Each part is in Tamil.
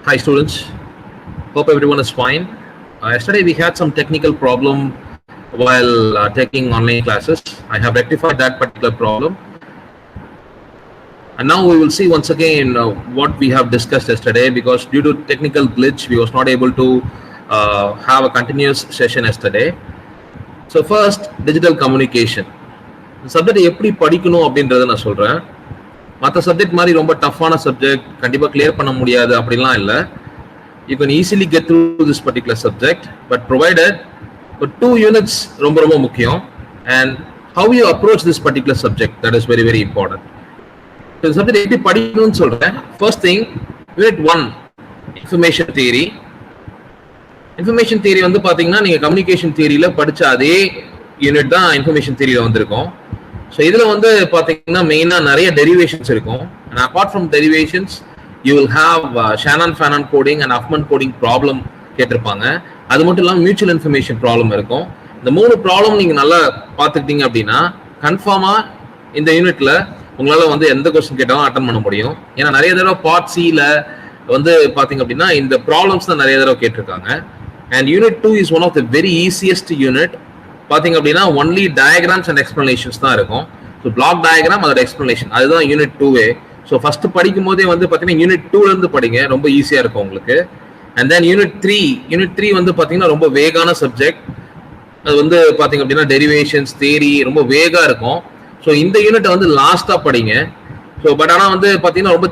Hi students, hope everyone is fine. Yesterday we had some technical problem while taking online classes. I have rectified that particular problem. And now we will see once again what we have discussed yesterday, because due to technical glitch we was not able to have a continuous session yesterday. So first, digital communication. Subject எப்படி படிக்கணும் அப்படின்றத நான் சொல்றேன். மற்ற சப்ஜெக்ட் மாதிரி ரொம்ப டஃப்பான சப்ஜெக்ட் கண்டிப்பா கிளியர் பண்ண முடியாது அப்படிலாம் இல்லை. You can easily get through this particular subject, but provided for 2 units ரொம்ப ரொம்ப முக்கியம். And how you approach this particular subject, that is very very important. So subject எப்படி படிக்கணும்னு சொல்றேன். First thing, unit 1, information theory. Information theory வந்து பாத்தீங்கன்னா நீங்க கம்யூனிகேஷன் தியரியில படிச்ச அதே யூனிட் தான் இன்ஃபர்மேஷன் தியரியில வந்திருக்கும். ஸோ இதுல வந்து பாத்தீங்கன்னா மெயினா நிறைய டெரிவேஷன்ஸ் இருக்கும். And apart from derivations you will have Shannon Fano coding and Huffman coding problem கேட்டிருப்பாங்க. அது மட்டும் இல்லாமல் மியூச்சுவல் இன்ஃபர்மேஷன் ப்ராப்ளம் இருக்கும். இந்த 3 ப்ராப்ளம் நீங்க நல்லா பார்த்துக்கிட்டீங்க அப்படின்னா கன்ஃபார்மா இந்த யூனிட்ல உங்களால வந்து எந்த கொஸ்டின் கேட்டாலும் அட்டன் பண்ண முடியும். ஏன்னா நிறைய தடவை பார்ட் சில வந்து பாத்தீங்க அப்படின்னா இந்த ப்ராப்ளம்ஸ் தான் நிறைய தடவை கேட்டிருக்காங்க. And unit 2 is one of the very easiest unit. பாத்தீங்க அப்படின்னா ஒன்லி டயக்ராம்ஸ் அண்ட் எக்ஸ்பிளனேஷன்ஸ் தான் இருக்கும். ஸோ பிளாக் டயக்ராம் அதோட எக்ஸ்பிளனேஷன் அதுதான் யூனிட் 2. ஸோ ஃபர்ஸ்ட் படிக்கும் போதே வந்து பார்த்தீங்கன்னா யூனிட் 2ல இருந்து படிங்க, ரொம்ப ஈஸியா இருக்கும் உங்களுக்கு. அண்ட் தென் யூனிட் 3 வந்து பார்த்தீங்கன்னா ரொம்ப வேகான சப்ஜெக்ட். அது வந்து பார்த்தீங்க அப்படின்னா டெரிவேஷன்ஸ் தியரி ரொம்ப வேகா இருக்கும். ஸோ இந்த யூனிட்டை வந்து லாஸ்டா படிங்க. ஸோ பட் ஆனால் வந்து பார்த்தீங்கன்னா ரொம்ப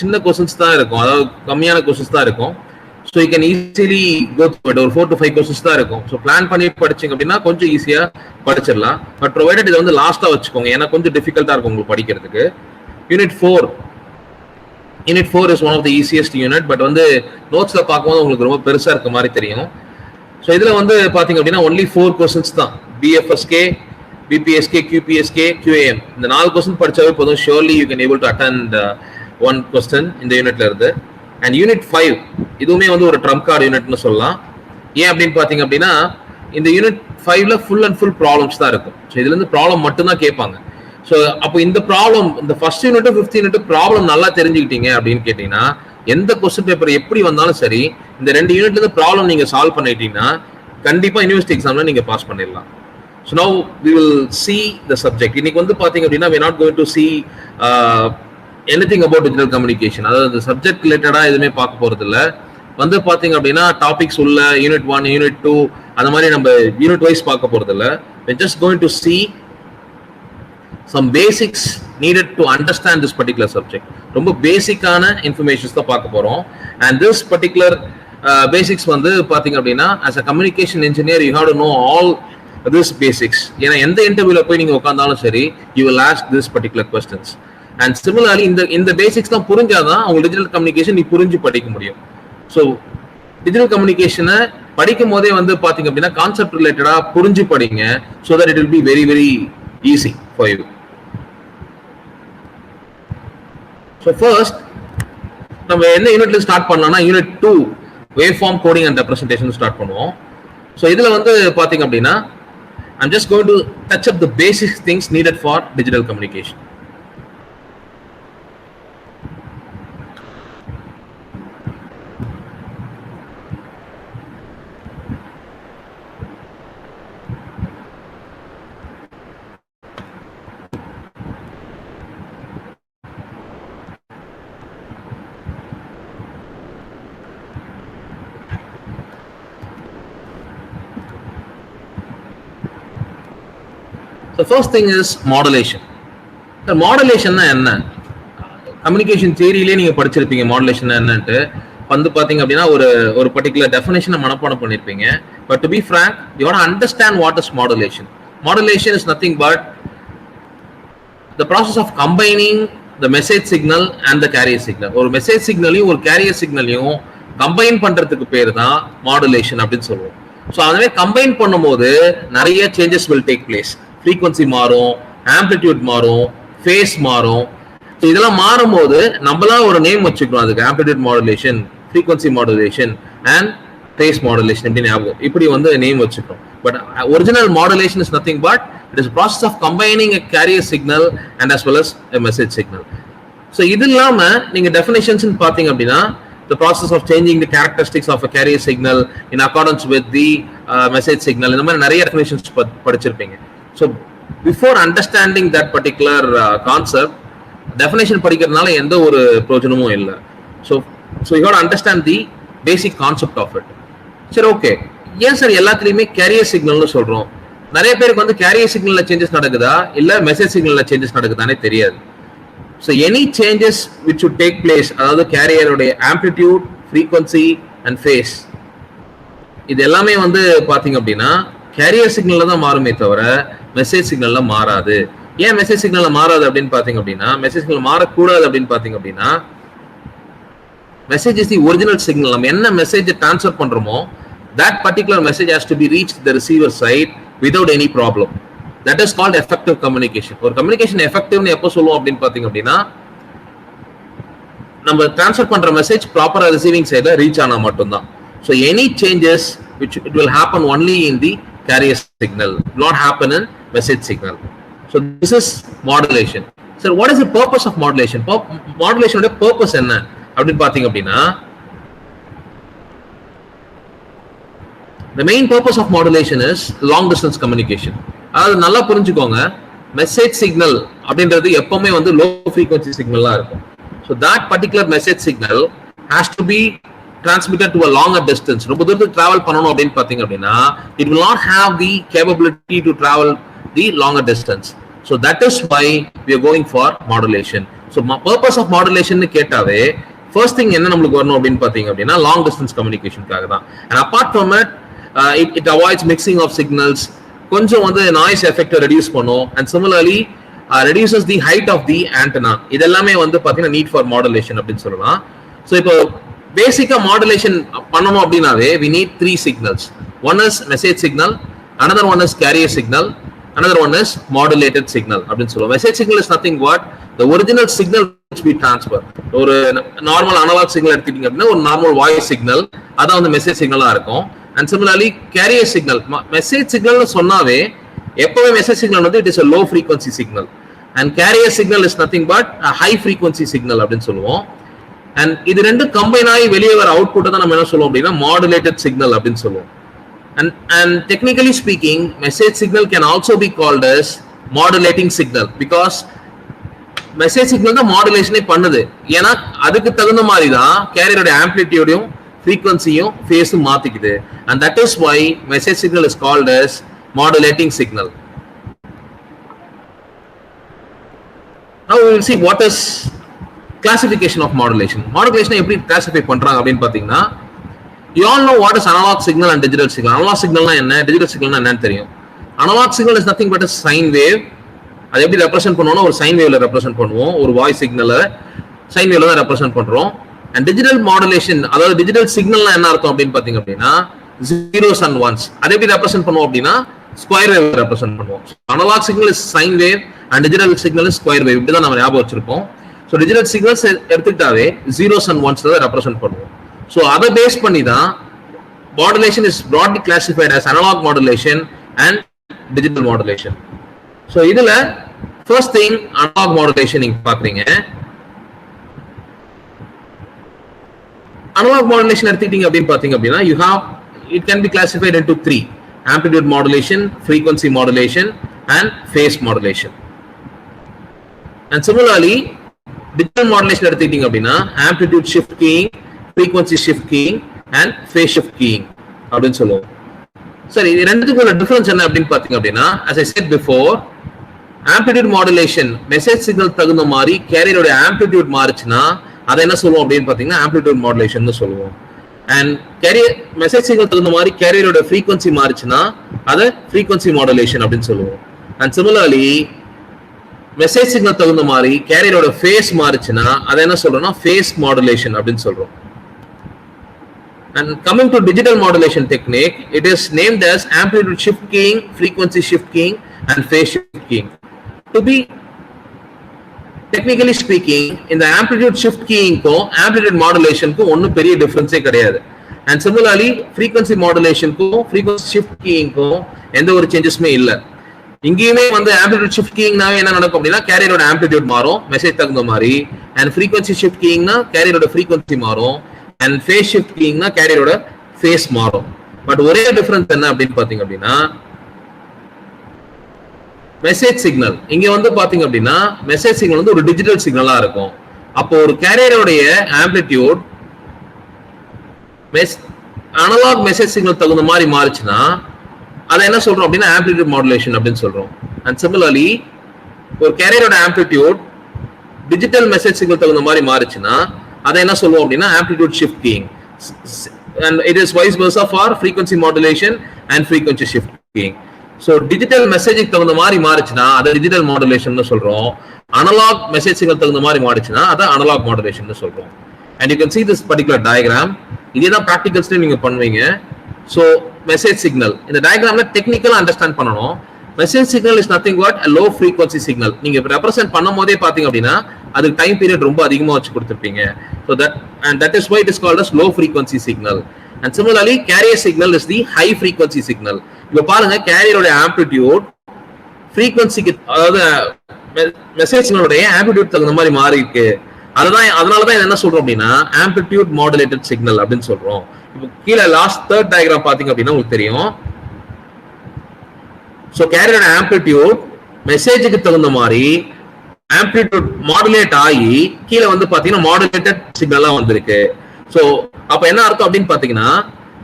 சின்ன கொஸ்டின்ஸ் தான் இருக்கும், அதாவது கம்மியான கொஸ்டின்ஸ் தான் இருக்கும். So you can easily go through it. ஒரு 4 to 5 கொஸ்டின்ஸ் தான் இருக்கும். ஸோ பிளான் பண்ணி படிச்சிங்க அப்படின்னா கொஞ்சம் ஈஸியா படிச்சிடலாம். பட் ப்ரொவைடட் இதை வந்து லாஸ்டா வச்சுக்கோங்க, ஏன்னா கொஞ்சம் டிஃபிகல்ட்டா இருக்கும் உங்களுக்கு படிக்கிறதுக்கு. Unit 4 is one of the easiest unit. But வந்து நோட்ஸ்ல பார்க்கும்போது உங்களுக்கு ரொம்ப பெருசா இருக்க மாதிரி தெரியும். ஸோ இதுல வந்து பாத்தீங்க அப்படின்னா ஒன்லி 4 கொஸ்டின்ஸ் தான். பிஎஃப்எஸ்கே, பிபிஎஸ்கே, கியூபிஎஸ்கே, கியூஏஎம், இந்த 4 கொஸ்டின் படிச்சாவே போதும். Surely you can able to attend 1 question இந்த யூனிட்ல இருந்து. அண்ட் யூனிட் 5 இதுவுமே வந்து ஒரு ட்ரம்ப் கார்டு யூனிட்னு சொல்லலாம். ஏன் அப்படின்னு பாத்தீங்க அப்படின்னா இந்த யூனிட் 5ல ஃபுல் அண்ட் ஃபுல் ப்ராப்ளம்ஸ் தான் இருக்கும். ஸோ இதுல இருந்து ப்ராப்ளம் மட்டும் தான் கேட்பாங்க. ஸோ அப்போ இந்த ப்ராப்ளம், இந்த ஃபர்ஸ்ட் யூனிட்டும் 5th யூனிட்டும் ப்ராப்ளம் நல்லா தெரிஞ்சுக்கிட்டீங்க அப்படின்னு கேட்டீங்கன்னா எந்த கொஸ்டின் பேப்பர் எப்படி வந்தாலும் சரி இந்த 2 யூனிட்ல இருந்து ப்ராப்ளம் நீங்க சால்வ் பண்ணிட்டீங்கன்னா கண்டிப்பா யூனிவர்சிட்டி எக்ஸாம்ல நீங்க பாஸ் பண்ணிடலாம். So now we will see the subject. இன்னைக்கு வந்து பாத்தீங்க அப்படின்னா we are not going to see anything about digital communication. அதாவது இந்த சப்ஜெக்ட் ரிலேட்டடா எதுவுமே பார்க்க போறது இல்லை. வந்து பாத்தீங்க அப்படின்னா டாபிக்ஸ் உள்ள யூனிட் 1, யூனிட் 2 அந்த மாதிரி நம்ம யூனிட் வைஸ் பார்க்க போறது இல்லை. we are just going to see some basics needed to understand this particular subject. ரொம்ப பேசிக்கான இன்ஃபர்மேஷன்ஸ் தான் பார்க்க போறோம். and this particular basics வந்து பாத்தீங்க அப்படின்னா as a communication engineer you have to know all this basics. ஏன்னா எந்த இன்டர்வியூல போய் நீங்க உட்கார்ந்தாலும் சரி you will ask this particular questions. and similarly இந்த பேசிக்ஸ் தான் புரிஞ்சாதான் உங்க டிஜிட்டல் கம்யூனிகேஷன் நீ புரிஞ்சு படிக்க முடியும். ஸோ டிஜிட்டல் கம்யூனிகேஷனை படிக்கும் போதே வந்து பாத்தீங்க அப்படின்னா கான்செப்ட் ரிலேட்டடா புரிஞ்சு படிங்க. so that it will be very very easy for you. So first நம்ம என்ன யூனிட்ல ஸ்டார்ட் பண்ணலாம்னா unit 2 waveform coding and representation start பண்ணுவோம். ஸோ இதுல வந்து பாத்தீங்க அப்படின்னா I'm just going to touch up the basic things needed for digital communication. The first thing is modulation. The modulation என்ன? கம்யூனிகேஷன் தியரியிலே நீங்க படிச்சிருப்பீங்க மாடுலேஷன் என்னன்ட்டு. வந்து பாத்தீங்க அப்படின்னா ஒரு பர்టిక్యులர் டெஃபினிஷனை மனப்பாடம் பண்ணிருப்பீங்க. But to be frank, you want to understand what is modulation. Modulation is nothing but the process of combining the message signal and the carrier signal. ஒரு மெசேஜ் சிக்னலையும் ஒரு கேரியர் சிக்னலையும் கம்பைன் பண்றதுக்கு பேர் தான் மாடுலேஷன் அப்படின்னு சொல்லுவோம். ஸோ அதுவே கம்பைன் பண்ணும்போது நிறைய changes will take place. Frequency மாறும், ஆம்பிளிடியூட் மாறும், ஃபேஸ் மாறும். ஸோ இதெல்லாம் மாறும்போது நம்மளா ஒரு நேம் வச்சுக்கணும் அதுக்கு. Amplitude modulation, frequency modulation and phase modulation இப்படி வந்து நேம் வச்சுக்கணும். But original modulation is nothing but it is process of combining a carrier signal and as well as a message signal. So இது இல்லாம நீங்க டெஃபினேஷன்ஸ் பாத்தீங்க அப்படின்னா the process of changing the characteristics of a carrier signal in accordance with the message signal. இந்த மாதிரி நிறைய definitions படிச்சிருப்பீங்க. So before understanding that particular concept, definition படிக்கிறதுனால எந்த ஒரு பிரயோஜனமும் இல்லை. So you got to understand the basic concept of it. சரி, ஓகே, ஏன் சார் எல்லாத்துலயுமே கேரியர் சிக்னல்னு சொல்றோம்? நிறைய பேருக்கு வந்து கேரியர் சிக்னல்ல சேஞ்சஸ் நடக்குதா இல்ல மெசேஜ் சிக்னல்ல சேஞ்சஸ் நடக்குதானே தெரியாது. So any changes which should take place, அதாவது கேரியருடைய ஆம்ப்ளிடியூட், ஃப்ரீக்வன்சி அண்ட் ஃபேஸ், இது எல்லாமே வந்து பாத்தீங்க அப்படின்னா கேரியர் சிக்னல்ல தான் மாறுமே தவிர மெசேஜ் சிக்னல்ல மாறாது. ஏன் மெசேஜ் சிக்னல்ல மாறாது அப்படின்னு பாத்தீங்க அப்படின்னா, மெசேஜ் சிக்னல் மாறக்கூடாது அப்படின்னு பாத்தீங்க அப்படின்னா, message is the original signal. நம்ம என்ன மெசேஜ் ட்ரான்ஸ்ஃபர் பண்றோமோ that particular message has to be reached the receiver side without any problem. That is called effective communication. ஒரு communication effective னு எப்போ சொல்லுவோம் அப்படின்னு பாத்தீங்க அப்படின்னா, நம்ம ட்ரான்ஸ்ஃபர் பண்ற மெசேஜ் ப்ராப்பரா ரிசீவிங் சைடுல ரீச் ஆனா மட்டும்தான். So any changes which it will happen only in the carrier signal, will not happen in message signal. So this is modulation. So what is the purpose of modulation? Modulation ஓட purpose என்ன அப்படின்னு பாத்தீங்க அப்படின்னா, the main purpose of modulation is long distance communication. அதாவது நல்லா புரிஞ்சுக்கோங்க, மெசேஜ் சிக்னல் அப்படின்றது எப்பவுமே வந்து லோ ஃப்ரீக்வன்சி சிக்னலா இருக்கும். So that particular message signal has to be transmitted to a longer distance. ரொம்ப தூரத்துக்கு டிராவல் பண்ணணும் அப்படின்னு பாத்தீங்க அப்படின்னா, it will not have the capability to travel the longer distance. So that is why we are going for modulation. So purpose of modulation னு கேட்டாவே first thing என்ன நமக்கு வரணும் அப்படின்னு பாத்தீங்க அப்படின்னா, long distance communicationக்காக தான். And apart from it, it avoids mixing of signals, கொஞ்சம் வந்து நாய்ஸ் எஃபெக்ட் ரெடியூஸ் பண்ணும், and similarly reduces the height of the antenna. இதெல்லாமே வந்து பாத்தீங்கன்னா need for modulation அப்படின்னு சொல்லலாம். So இப்போ பேசிக்கா மாடுலேஷன் பண்ணணும் அப்படின்னாவே we need three signals. One is message signal, another one is carrier signal, another one is modulated signal அப்படின்னு சொல்லுவோம். Message signal is nothing but the original signal which we transfer. ஒரு நார்மல் அனலாக் சிக்னல் எடுத்துட்டீங்க அப்படின்னா ஒரு நார்மல் வாய்ஸ் சிக்னல், அதான் வந்து மெசேஜ் சிக்னலா இருக்கும். And similarly carrier signal, message signal னு சொன்னாவே எப்பவே மெசேஜ் சிக்னல் வந்து it is a low frequency signal, and carrier signal is nothing but a high frequency signal அப்படின்னு சொல்லுவோம். And இது ரெண்டு கம்பைன் ஆகி வெளியே வர அவுட்புட் தான் நம்ம என்ன சொல்லுவோம் அப்படின்னா modulated signal அப்படின்னு சொல்லுவோம். And technically speaking, message signal can also be called as modulating signal, because message signal தான் மாடுலேஷனே பண்ணுது. ஏன்னா அதுக்கு தகுந்த மாதிரி தான் கேரியரோட ஆம்ப்ளிடியூடையும் frequency-யும் phase-ம் மாத்திக்குது. And that is why message signal is called as modulating signal. Now we will see what is classification of modulation. Modulation எப்படி classify பண்றாங்க அப்படின்னு பாத்தீங்கன்னா, you all know what is analog signal and digital signal. Analog signalனா என்ன, digital signalனா என்னன்னு தெரியும். Analog signal is nothing but a sine wave. அது எப்படி ரெப்ரசென்ட் பண்ணுவோம்னா ஒரு சைன் வேவ்ல ரெப்ரசென்ட் பண்ணுவோம், ஒரு வாய்ஸ் சிக்னலை சைன் வேவ்ல தான் ரெப்ரசென்ட் பண்றோம். அண்ட் டிஜிட்டல் மாடுலேஷன், அதாவது டிஜிட்டல் சிக்னல்னா என்ன அர்த்தம் அப்படின்னு பாத்தீங்க அப்படின்னா ஜீரோஸ் அண்ட் ஒன்ஸ். அதை எப்படி ரெப்ரசென்ட் பண்ணுவோம் அப்படின்னா ஸ்கொயர் வேவ் ரெப்ரசென்ட் பண்ணுவோம். Analog signal is sine wave and digital signal is square wave. இப்படிதான் நம்ம ஞாபகம் வச்சிருப்போம். ஸோ டிஜிட்டல் சிக்னல்ஸ் எடுத்துக்கிட்டாவே ஜீரோஸ் அண்ட் ஒன்ஸ் தான் ரெப்ரசென்ட் பண்ணுவோம். ஸோ அதை பேஸ் பண்ணி தான் modulation is broadly classified as analog modulation and digital modulation. So இதுல ஃபர்ஸ்ட் திங் அனலாக் மாடுலேஷன் நீங்க பாக்குறீங்க. அனலாக் மாடுலேஷன் எடுத்துக்கிட்டீங்க அப்படின்னு பாத்தீங்க அப்படின்னா you have, it can be classified into three: amplitude modulation, frequency modulation and phase modulation. And similarly digital modulation எடுத்துக்கிட்டீங்க அப்படின்னா amplitude shift keying, frequency shift keying and phase shift keying அப்படின்னு சொல்லுவோம். சரி, இது ரெண்டுத்துக்குள்ள டிஃபரன்ஸ் என்ன அப்படின்னு பாத்தீங்க அப்படின்னா, as I said before, amplitude modulation message signal தகுந்த மாதிரி கேரியரோட ஆம்ப்ளிடியூட் மாறுச்சுன்னா அதை என்ன சொல்லுவோம் அப்படின்னு பாத்தீங்கன்னா amplitude modulation சொல்லுவோம். அண்ட் கேரியர் மெசேஜ் சிக்னல் தகுந்த மாதிரி கேரியரோட ஃப்ரீக்வன்சி மாறுச்சுன்னா அதை frequency modulation அப்படின்னு சொல்லுவோம். அண்ட் சிமிலர்லி மெசேஜ் சிக்னல் தகுந்த மாதிரி கேரியரோட ஃபேஸ் மாறுச்சுன்னா அதை என்ன சொல்றோம்னா phase modulation அப்படின்னு சொல்றோம். And coming to digital modulation technique, it is named as amplitude shift keying, frequency shift keying and phase shift keying. To be technically speaking, in the amplitude shift keying ko amplitude modulation ko onnu periya difference கிடையாது. And similarly frequency modulation ko frequency shift keying ko எந்த ஒரு சேஞ்சஸ்மே இல்ல. இங்கேயுமே வந்து amplitude shift keying நாவே என்ன நடக்கும் அப்படின்னா கேரியரோட ஆம்ப்ளிடியூட் மாறும் மெசேஜ் தகுந்த மாதிரி, and frequency shift keying னா கேரியரோட frequency மாறும், அண்ட் ஃபேஸ் ஷிஃப்ட் கீயிங்னா கேரியரோட ஃபேஸ் மாறும். பட் ஒரே டிஃபரன்ஸ் என்ன அப்படின்னு பாத்தீங்க அப்படின்னா மெசேஜ் சிக்னல் இங்க வந்து பாத்தீங்க அப்படின்னா மெசேஜ் சிக்னல் வந்து ஒரு டிஜிட்டல் சிக்னலா இருக்கும். அப்போ ஒரு கேரியரோடைய ஆம்பிளிடியூட் அனலாக் மெசேஜ் சிக்னல் தகுந்த மாதிரி மாறுச்சுன்னா அதை என்ன சொல்றோம் அப்படின்னா ஆம்பிளிடியூட் மாடுலேஷன் அப்படின்னு சொல்றோம். அண்ட் சிமிலர்லி ஒரு கேரியரோட ஆம்பிளிடியூட் டிஜிட்டல் மெசேஜ் சிக்னல் தகுந்த மாதிரி மாறுச்சுன்னா அதை என்ன சொல்லுவோம் அப்படின்னா amplitude shift keying. And it is vice versa for frequency modulation and frequency shift keying. So digital messaging தகுந்த மாதிரி மாறுச்சுன்னா அதை digital modulation னு சொல்றோம். Analog message signal தகுந்த மாதிரி மாறுச்சுன்னா அதை analog modulation னு சொல்றோம். And you can see this particular diagram. இதேதான் practicals நீங்க பண்ணுவீங்க. So message signal இந்த diagramல technical understand பண்ணனும். Message signal is nothing but a low frequency signal. நீங்க represent பண்ணும்போதே பாத்தீங்க அப்படின்னா அது டைம் பீரியட் ரொம்ப அதிகமா வச்சு கொடுத்திருப்பீங்க. So that is why it is called as low frequency signal. And similarly carrier signal is the high frequency signal. இப்போ பாருங்க கேரியரோட ஆம்பிளிடியூட் frequency-க்கு அதாவது மெசேஜ் சிக்னலோட ஆம்பிளிடியூட் தகுந்த மாதிரி மாறி இருக்கு. அதனால தான் என்ன சொல்றோம் அப்படின்னா ஆம்பிளிடியூட் மாடுலேட்டட் சிக்னல் அப்படின்னு சொல்றோம். இப்போ கீழே லாஸ்ட் தேர்ட் டயக்ராம் பாத்தீங்க அப்படின்னா உங்களுக்கு தெரியும். So carrier amplitude மெசேஜுக்கு தகுந்த மாதிரி ஆம்பிளிடியூட் மாடுலேட் ஆகி கீழே வந்து பாத்தீங்கன்னா மாடுலேட்டட் சிக்னலா வந்திருக்கு. சோ அப்ப என்ன அர்த்தம் அப்படின்னு பாத்தீங்கன்னா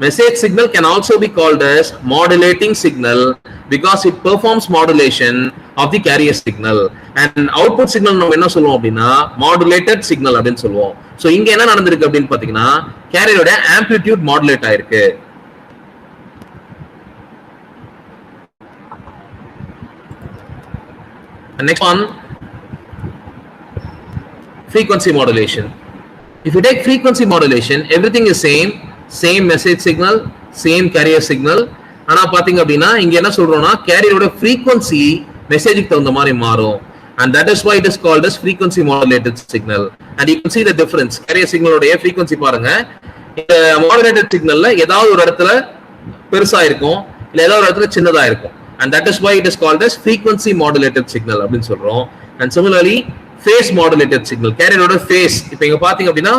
message signal can also be called as modulating signal because it performs modulation of the carrier signal. And output signal நம்ம என்ன சொல்லுவோம் அப்படின்னா மாடுலேட்டட் சிக்னல் அப்படின்னு சொல்லுவோம். சோ இங்க என்ன நடந்திருக்கு அப்படின்னு பாத்தீங்கன்னா கேரியரோட ஆம்பிளிடியூட் மாடுலேட் ஆயிருக்கு. Next one, frequency modulation. If you take frequency modulation, everything is same message signal, same carrier signal. ஆனா பாத்தீங்க அப்படின்னா இங்க என்ன சொல்றோம்னா கேரியரோட frequency மெசேஜுக்கு தகுந்த மாதிரி மாறும். And that is why it is called as frequency modulated signal. And you can see the difference. Carrier signal உடைய frequency பாருங்க. இந்த modulated signalல ஏதாவது ஒரு இடத்துல பெருசா இருக்கும், இல்ல ஏதாவது ஒரு இடத்துல சின்னதா இருக்கும். And that is why it is called as frequency modulated signal அப்படின்னு சொல்றோம். And similarly phase modulated signal கேரியரோட phase இப்போ இங்க பாத்தீங்க அப்படின்னா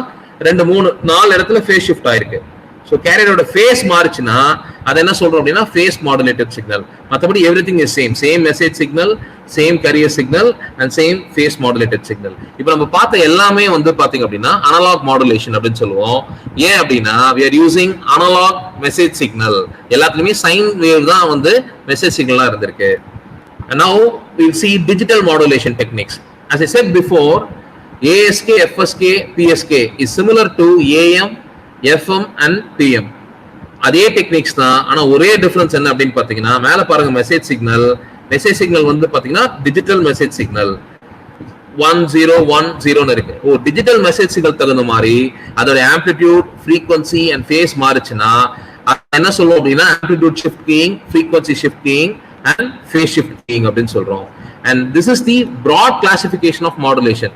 2 3 4 இடத்துல phase shift ஆயிருக்கு. So கேரியரோட phase மாறுச்சுன்னா அதை என்ன சொல்றோம் அப்படின்னா phase modulated signal. மத்தபடி everything is same message signal, same carrier signal and same phase modulated signal. இப்போ நம்ம பார்த்த எல்லாமே வந்து பாத்தீங்க அப்படின்னா analog modulation அப்படின்னு சொல்லுவோம். ஏன் அப்படின்னா we are using analog message signal. எல்லாத்துலயுமே sine wave தான் வந்து message signal-ஆ இருந்திருக்கு. And now we will see digital modulation techniques. As I said before, ASK, FSK, PSK is similar to AM, FM and PM. அதே டெக்னிக்ஸ் தான். ஆனா ஒரே டிஃபரன்ஸ் என்ன அப்படின்னு பாத்தீங்கன்னா மேல பாருங்க மெசேஜ் சிக்னல் வந்து பாத்தீங்கன்னா டிஜிட்டல் மெசேஜ் சிக்னல் 1010 இருக்கு. டிஜிட்டல் மெசேஜ் சிக்னல் தகுந்த மாதிரி அதோட ஆம்பிளிடியூட் ஃப்ரீக்வன்சி அண்ட் ஃபேஸ் மாறுச்சுன்னா என்ன சொல்லுவோம் அப்படின்னா amplitude shift keying, frequency shift keying and phase shift keying அப்படின்னு சொல்றோம். And this is the broad classification of modulation.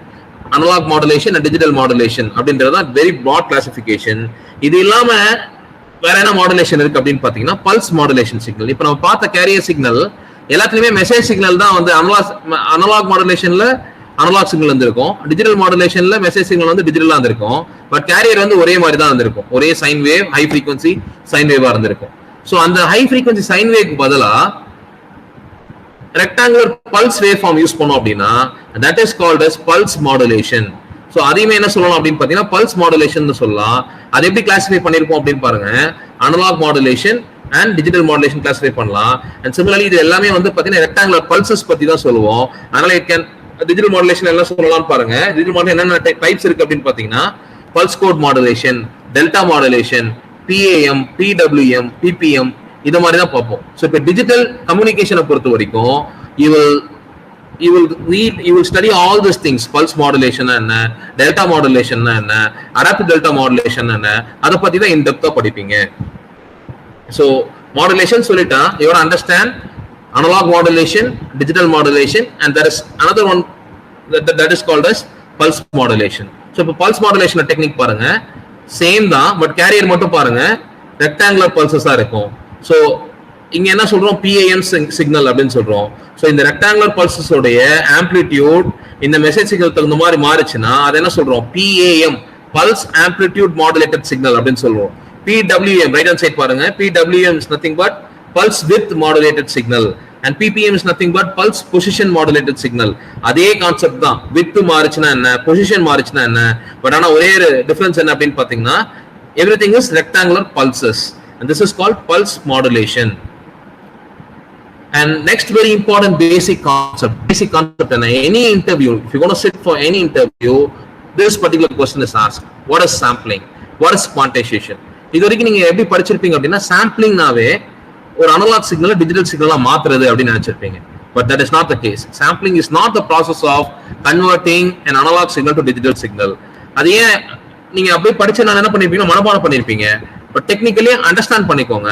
Analog modulation and digital modulation அப்படின்றது தான் வெரி பிராட் கிளாசிபிகேஷன். இது இல்லாம வேற என்ன மாடுலேஷன் இருக்கு அப்படின்னு பாத்தீங்கன்னா பல்ஸ் மாடுலேஷன் சிக்னல். இப்போ நம்ம பார்த்த கேரியர் சிக்னல் எல்லாத்துலயுமே மெசேஜ் சிக்னல் தான் வந்து அனலாக் மாடுலேஷன்ல அனலாக் சிக்னல் இருந்திருக்கும், டிஜிட்டல் மாடுலேஷன்ல மெசேஜ் சிக்னல் வந்து டிஜிட்டலா இருந்திருக்கும். பட் கேரியர் வந்து ஒரே மாதிரி தான் இருந்திருக்கும், ஒரே sine wave high frequency sine வேவா இருந்திருக்கும். ஸோ அந்த ஹை ஃப்ரீக்வன்சி சைன் வேவ்க்கு பதிலா rectangular pulse wave form use பண்ணோம் அப்படின்னா that is called as pulse modulation. So அதையுமே என்ன சொல்லலாம் அப்படின்னு பாத்தீங்கன்னா பல்ஸ் மாடுலேஷன் சொல்லலாம். அதை எப்படி கிளாசிஃபை பண்ணிருப்போம் அப்படின்னு பாருங்க, analog modulation and digital modulation classify பண்ணலாம். அண்ட் சிமிலர்லி இது எல்லாமே வந்து பாத்தீங்கன்னா ரெக்டாங்குலர் பல்சஸ் பத்தி தான் சொல்லுவோம். அதனால இட் கேன் டிஜிட்டல் மாடுலேஷன் என்ன சொல்லலாம்னு பாருங்க. டிஜிட்டல் மாடுலேஷன் என்னென்ன டைப்ஸ் இருக்கு அப்படின்னு பாத்தீங்கன்னா pulse code modulation, delta modulation, PAM, PWM, PPM இத மாதிரி தான் பார்ப்போம். ஸோ இப்போ டிஜிட்டல் கம்யூனிகேஷனை பொறுத்த வரைக்கும் you will study all these things. Pulse modulation என்ன, delta modulation என்ன, adaptive delta modulation என்ன, அத பத்தி தான் in depth படிப்பீங்க. So modulation சொல்லிட்டா you will understand analog modulation, digital modulation and there is another one that is called as pulse modulation. So இப்போ pulse modulation டெக்னிக் பாருங்க, சேம் தான் பட் கேரியர் மட்டும் பாருங்க ரெக்டாங்குலர் பல்சஸா இருக்கும். ஸோ இங்க என்ன சொல்றோம் PAM சிக்னல் அப்படின்னு சொல்றோம். ஸோ இந்த ரெக்டாங்குலர் பல்சஸோடைய ஆம்பிளிடியூட் இந்த மெசேஜ் சிக்னல் தகுந்த மாதிரி மாறுச்சுன்னா அதை என்ன சொல்றோம் PAM, pulse amplitude modulated signal அப்படின்னு சொல்லுவோம். PWM ரைட் ஹேண்ட் சைட் பாருங்க. PWM is nothing but pulse width modulated signal and PPM is nothing but pulse position modulated signal. அதே கான்செப்ட் தான். width மாறுச்சுனா என்ன, பொசிஷன் மாறுச்சுனா என்ன, பட் ஆனா ஒரே டிஃபரன்ஸ் என்ன அப்படின்னு பாத்தீங்கன்னா everything is rectangular pulses and this is called pulse modulation. And next very important basic concept in any interview, if you're going to sit for any interview, this particular question is asked: what is sampling, what is quantization? இது வரைக்கும் நீங்க எப்படி படிச்சிருப்பீங்க அப்படின்னா சாம்பிளிங்னாவே ஒரு அனலாக் சிக்னலை டிஜிட்டல் சிக்னலா மாத்துறது அப்படின்னு நினைச்சிருப்பீங்க. But that is not the case. Sampling is not the process of converting an analog signal to digital signal. அது ஏன் நீங்க அப்படியே படிச்சனால என்ன பண்ணிருப்பீங்க, மனப்பாடம் பண்ணிருப்பீங்க. பட் டெக்னிக்கலி அண்டர்ஸ்டாண்ட் பண்ணிக்கோங்க.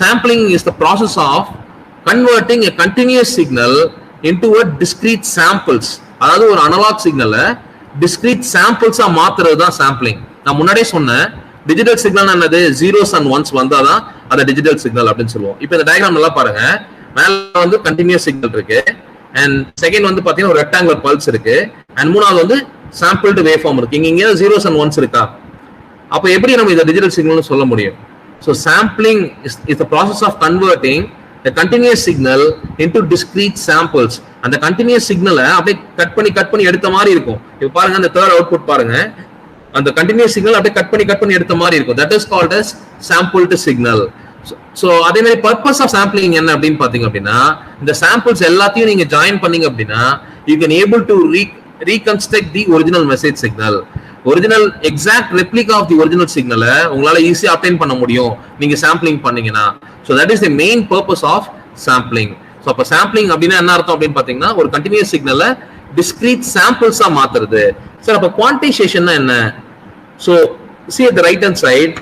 Sampling is the process of converting a continuous signal into a discrete samples. அதாவது ஒரு அனலாக் சிக்னலை discrete samples மாத்துறது தான் சாம்பிளிங். நான் முன்னாடியே சொன்னேன், டிஜிட்டல் சிக்னல் என்னது, ஜீரோஸ் அண்ட் ஒன்ஸ் வந்தாதான் அதை டிஜிட்டல் சிக்னல் அப்படின்னு சொல்லுவோம். இப்போ இந்த டயக்ராம் நல்லா பாருங்க. மேல வந்து கண்டினியூஸ் சிக்னல் இருக்கு அண்ட் செகண்ட் வந்து பாத்தீங்கன்னா ஒரு ரெக்டாங்குலர் பல்ஸ் இருக்கு அண்ட் மூணாவது வந்து சாம்பிள்டு வேவ் ஃபார்ம் இருக்கு. இங்க ஜீரோஸ் அண்ட் ஒன்ஸ் இருக்கா, அப்ப எப்படி நம்ம இதை டிஜிட்டல் சிக்னல்னு சொல்ல முடியும்? So sampling is the process of converting a continuous signal into discrete samples. அந்த continuous signal அப்படியே கட் பண்ணி எடுத்த மாதிரி இருக்கும். இப்போ பாருங்க அந்த தேர்ட் அவுட்புட் பாருங்க, அந்த continuous signal அப்படியே கட் பண்ணி எடுத்த மாதிரி இருக்கும். That is called as sampled signal. So அதே மாதிரி purpose of sampling என்ன அப்படின்னு பாத்தீங்க அப்படின்னா, இந்த samples எல்லாத்தையும் நீங்க ஜாயின் பண்ணீங்க அப்படின்னா you can able to reconstruct the original message signal. Original exact replica of the original சிக்னலை உங்களால ஈஸியா அப்டைன் பண்ண முடியும் நீங்க சாம்பிளிங் பண்ணீங்கன்னா. So that is the main purpose of sampling. So அப்போ சாம்பிளிங் அப்படின்னா என்ன அர்த்தம் அப்படின்னு பாத்தீங்கன்னா, ஒரு கண்டினியூஸ் சிக்னலை டிஸ்கிரீட் சாம்பிள்ஸா மாத்துறது. சார் அப்போ குவான்டைசேஷன் என்ன? So see at the right hand side,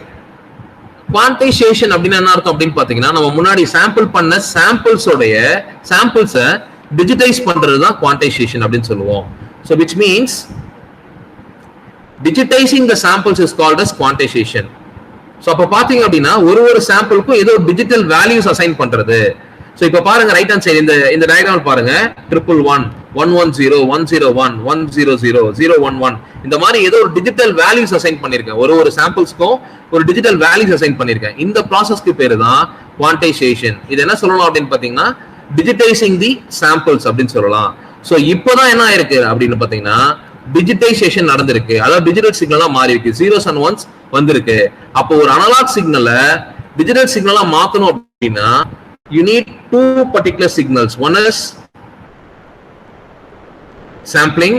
quantisation அப்படின்னா என்ன அர்த்தம் அப்படின்னு பாத்தீங்கன்னா, நம்ம முன்னாடி சாம்பிள் பண்ண சாம்பிள்ஸை டிஜிட்டைஸ் பண்றது தான் குவான்டைசேஷன் அப்படின்னு சொல்லுவோம். So which means digitizing the samples is called as quantization. So அப்ப பாத்தீங்க அப்படின்னா ஒரு சாம்பிளுக்கும் ஏதோ டிஜிட்டல் வேல்யூஸ் அசைன் பண்றது. சோ இப்ப பாருங்க ரைட் ஹேண்ட் சைடு இந்த டயக்ராம் பாருங்க, 111 110 101 100 011 இந்த மாதிரி ஏதோ ஒரு டிஜிட்டல் வேல்யூஸ் அசைன் பண்ணிருக்கேன். ஒரு சாம்பிள்ஸ்க்கும் ஒரு டிஜிட்டல் வேல்யூஸ் அசைன் பண்ணிருக்கேன். இந்த ப்ராசஸ்க்கு பேரு தான் குவான்டைசேஷன். இது என்ன சொல்லலாம் அப்படின்னு பாத்தீங்கன்னா டிஜிட்டைசிங் தி சாம்பிள்ஸ் அப்படின்னு சொல்லலாம். சோ இப்போதான் என்ன ஆயிருக்கு அப்படின்னு பாத்தீங்கன்னா டிஜிட்டைசேஷன் நடந்திருக்கு. அதாவது டிஜிட்டல் சிக்னலா மாறி இருக்கு, ஜீரோஸ் அண்ட் ஒன்ஸ் வந்திருக்கு. அப்போ ஒரு அனலாக் சிக்னலை டிஜிட்டல் சிக்னலா மாத்தணும் அப்படின்னா you need two particular signals. One is sampling,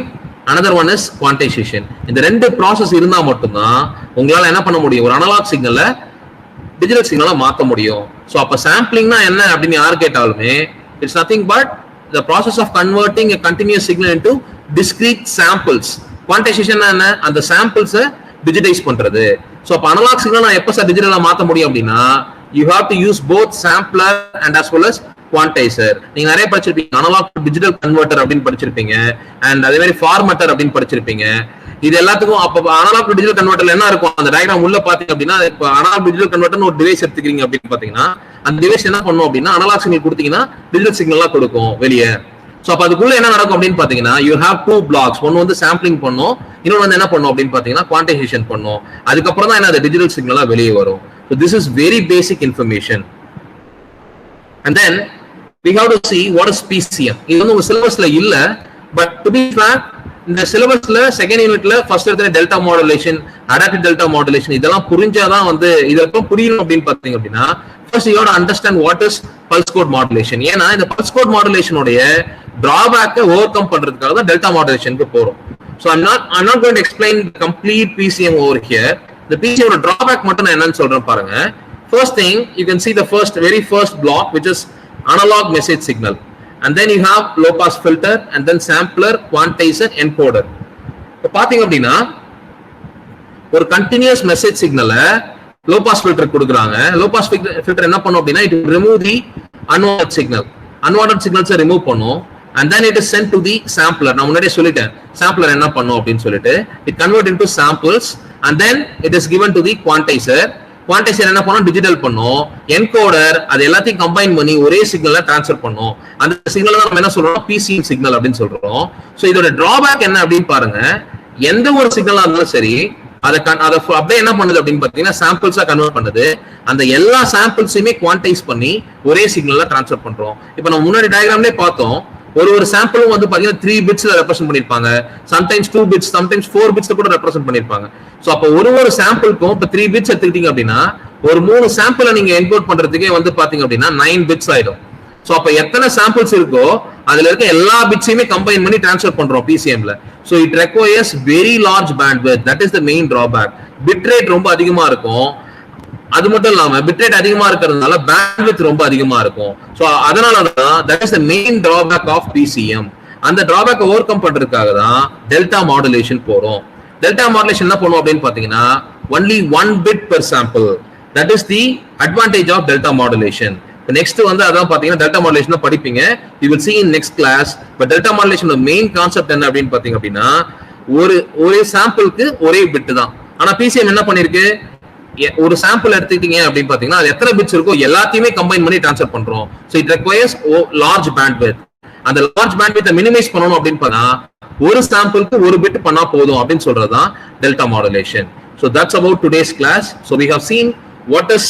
another one is quantization. இந்த ரெண்டு ப்ராசஸ் இருந்தா மட்டும்தான் உங்களால என்ன பண்ண முடியும், ஒரு அனலாக் சிக்னலை டிஜிட்டல் சிக்னலா மாத்த முடியும். ஸோ அப்ப சாம்பிளிங்னா என்ன அப்படின்னு யார் கேட்டாலுமே it's nothing but the process of converting a continuous signal into discrete samples. Quantization என்ன, அந்த samples digitize பண்றது. சோ அப்ப அனலாக் சிக்னல் நான் எப்ப சார் டிஜிட்டலா மாத்த முடியும் அப்படின்னா you have to use both sampler and as well as quantizer. நீங்க நிறைய படிச்சிருப்பீங்க, அனலாக் டு டிஜிட்டல் கன்வெர்ட்டர் அப்படின்னு படிச்சிருப்பீங்க அண்ட் அதே மாதிரி ஃபார்மேட்டர் அப்படின்னு படிச்சிருப்பீங்க. இது எல்லாத்துக்கும் அப்ப அனலாக் டு டிஜிட்டல் கன்வெர்ட்டர்ல என்ன இருக்கும், அந்த டயக்ராம் உள்ள பாத்தீங்க அப்படின்னா இப்போ அனலாக் டிஜிட்டல் கன்வெர்ட்டர்னு ஒரு டிவைஸ் எடுத்துக்கிறீங்க அப்படின்னு பாத்தீங்கன்னா அந்த டிவைஸ் என்ன பண்ணும் அப்படின்னா அனலாக் சிக்னல் கொடுத்தீங்கன்னா டிஜிட்டல் சிக்னலா கொடுக்கும் வெளியே. சோ அப்ப அதுக்குள்ள என்ன நடக்கும் அப்படின்னு பாத்தீங்கன்னா you have two blocks. ஒன்னு வந்து சாம்பிளிங் பண்ணும், இன்னொன்னு வந்து என்ன பண்ணும் அப்படின்னு பாத்தீங்கன்னா குவான்டைசேஷன் பண்ணும். அதுக்கப்புறம் தான் என்ன அந்த டிஜிட்டல் சிக்னலா வெளியே வரும். So this is very basic information. And then we have to see what is PCM. இது வந்து உங்க சிலபஸ்ல இல்ல, but to be frank இந்த சிலபஸ்ல செகண்ட் யூனிட்ல ஃபர்ஸ்ட் எடுத்த delta modulation, adaptive delta modulation இதெல்லாம் புரிஞ்சாதான் வந்து இதெல்லாம் புரியணும் அப்படின்னு பாத்தீங்க அப்படின்னா first you have to understand what is pulse code modulation. ஏன்னா இந்த pulse code modulation உடைய drawback ஓவர் கம் பண்றதுக்காக தான் டெல்டா மாடுலேஷனுக்கு போறோம். So I'm not going to explain the complete PCM over here. The PCM drawback மட்டும் நான் என்னன்னு சொல்றேன் பாருங்க. First thing, you can see the very first block which is analog message signal, and then you have low pass filter and then sampler, quantizer, encoder. இப்போ பாத்தீங்க அப்படின்னா ஒரு கண்டினியூஸ் மெசேஜ் சிக்னலை லோ பாஸ் ஃபில்டர் கொடுக்குறாங்க. லோ பாஸ் ஃபில்டர் என்ன பண்ணும் அப்படின்னா it will remove the unwanted signals remove பண்ணும் and then it is sent to the sampler. நான் முன்னாடியே சொல்லிட்டேன் sampler என்ன பண்ணும் அப்படின்னு சொல்லிட்டு it convert into samples and then it is given to the quantizer. Quantizer என்ன பண்ணும், டிஜிட்டல் பண்ணும். என்கோடர் அது எல்லாத்தையும் கம்பைன் பண்ணி ஒரே சிக்னலை டிரான்ஸ்ஃபர் பண்ணும். அந்த சிக்னலை தான் நம்ம என்ன சொல்றோம், PCM சிக்னல் அப்படின்னு சொல்றோம். ஸோ இதோட டிராபேக் என்ன அப்படின்னு பாருங்க, எந்த ஒரு சிக்னலா இருந்தாலும் சரி அதை அப்படியே என்ன பண்ணுது அப்படின்னு பாத்தீங்கன்னா சாம்பிள்ஸா கன்வெர்ட் பண்ணுது. அந்த எல்லா சாம்பிள்ஸையுமே குவான்டைஸ் பண்ணி ஒரே சிக்னல்ல டிரான்ஸ்ஃபர் பண்றோம். இப்போ நம்ம முன்னாடி டயக்ராம்லயே பார்த்தோம், ஒரு சாம்பிளும் வந்து பாத்தீங்கன்னா 3 பிட்ஸ்ல ரெப்ரசென்ட் பண்ணிருப்பாங்க, சம்டைம்ஸ் 2 பிட்ஸ், சம்டைம்ஸ் 4 பிட்ஸ்ல கூட ரெப்ரசென்ட் பண்ணிருப்பாங்க. சோ அப்போ ஒரு சாம்பிளுக்கும் இப்போ 3 பிட்ஸ் எடுத்துக்கிட்டீங்க அப்படின்னா ஒரு 3 சாம்பிளை நீங்க என்கோட் பண்றதுக்கே வந்து பாத்தீங்க அப்படின்னா 9 பிட்ஸ் ஆயிடும். சோ அப்ப எத்தனை சாம்பிள்ஸ் இருக்கோ அதுல இருக்க எல்லா பிட்ஸையுமே கம்பைன் பண்ணி டிரான்ஸ்ஃபர் பண்றோம் பிசிஎம்ல. So it requires very large bandwidth. That is the main drawback. Bit rate ரொம்ப அதிகமா இருக்கும். அது மட்டும் இல்லாம பிட் ரேட் அதிகமா இருக்கிறதுனால பேண்ட்விட்த் ரொம்ப அதிகமா இருக்கும். சோ அதனால தான் that is the main drawback of PCM. அந்த டிராபேக் ஓவர் கம் பண்றதுக்காக தான் டெல்டா மாடுலேஷன் போறோம். டெல்டா மாடுலேஷன் என்ன பண்ணுவோம் அப்படின்னு பாத்தீங்கன்னா only 1 bit per sample. That is the advantage of delta modulation. Next வந்து அதான் பாத்தீங்கன்னா டெல்டா மாடுலேஷன் தான் படிப்பீங்க. You will see in next class. But delta modulation main concept என்ன அப்படின்னு பாத்தீங்க அப்படின்னா ஒரே சாம்பிளுக்கு ஒரே பிட் தான். ஆனா பிசிஎம் என்ன பண்ணிருக்கு, ஒரு சாம்பிள் எடுத்துக்கிட்டீங்க அப்படின்னு பாத்தீங்கன்னா அது எத்தனை பிட்ஸ் இருக்கோ எல்லாத்தையுமே கம்பைன் பண்ணி ட்ரான்ஸ்ஃபர் பண்றோம். So it requires large bandwidth. அந்த லார்ஜ் பேண்ட்வித்தை மினிமைஸ் பண்ணணும் அப்படின்னு பார்த்தா ஒரு சாம்பிளுக்கு ஒரு பிட் பண்ணா போதும் அப்படின்னு சொல்றதுதான் delta modulation. So that's about today's class. So we have seen what is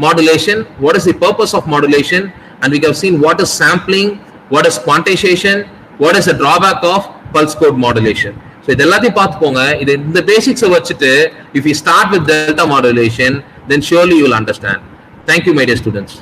modulation, what is the purpose of modulation, and we have seen what is sampling, what is quantization, what is the drawback of pulse code modulation. So இதெல்லாத்தையும் பார்த்துக்கோங்க. இந்த பேசிக்ஸை வச்சுட்டு if you start with delta modulation then surely you will understand. Thank you my dear students.